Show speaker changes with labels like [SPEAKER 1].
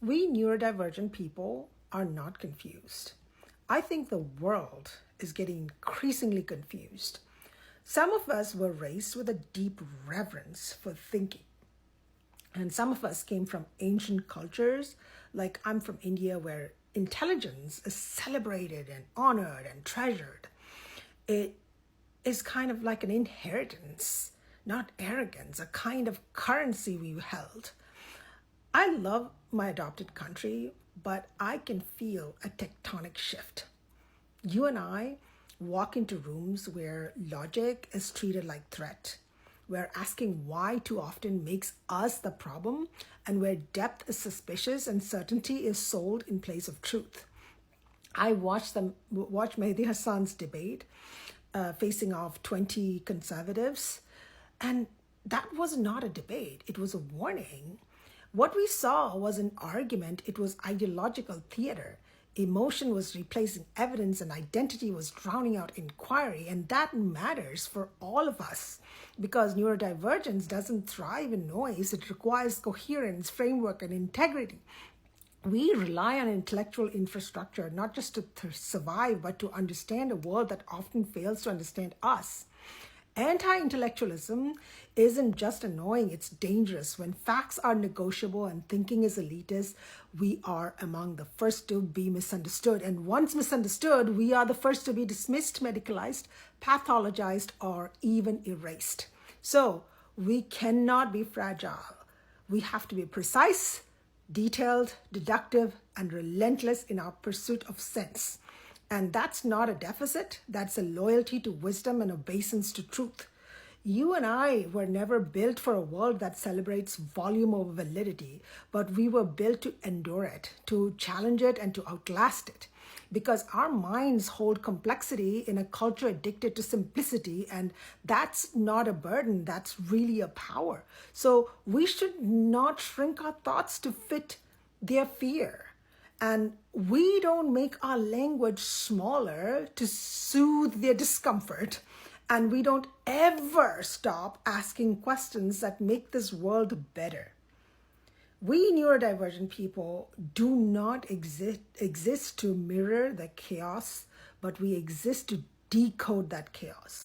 [SPEAKER 1] We neurodivergent people are not confused. I think the world is getting increasingly confused. Some of us were raised with a deep reverence for thinking. And some of us came from ancient cultures, like I'm from India, where intelligence is celebrated and honored and treasured. It is kind of like an inheritance, not arrogance, a kind of currency we held. I love my adopted country, but I can feel a tectonic shift. You and I walk into rooms where logic is treated like threat, where asking why too often makes us the problem, and where depth is suspicious and certainty is sold in place of truth. I watched Mehdi Hassan's debate facing off 20 conservatives, and that was not a debate. It was a warning. What we saw was an argument. It was ideological theater. Emotion was replacing evidence and identity was drowning out inquiry. And that matters for all of us because neurodivergence doesn't thrive in noise. It requires coherence, framework, and integrity. We rely on intellectual infrastructure, not just to survive, but to understand a world that often fails to understand us. Anti-intellectualism isn't just annoying, it's dangerous. When facts are negotiable and thinking is elitist, we are among the first to be misunderstood. And once misunderstood, we are the first to be dismissed, medicalized, pathologized, or even erased. So we cannot be fragile. We have to be precise, detailed, deductive, and relentless in our pursuit of sense. And that's not a deficit, that's a loyalty to wisdom and obeisance to truth. You and I were never built for a world that celebrates volume over validity, but we were built to endure it, to challenge it, and to outlast it. Because our minds hold complexity in a culture addicted to simplicity, and that's not a burden, that's really a power. So we should not shrink our thoughts to fit their fear. And we don't make our language smaller to soothe their discomfort. And we don't ever stop asking questions that make this world better. We neurodivergent people do not exist to mirror the chaos, but we exist to decode that chaos.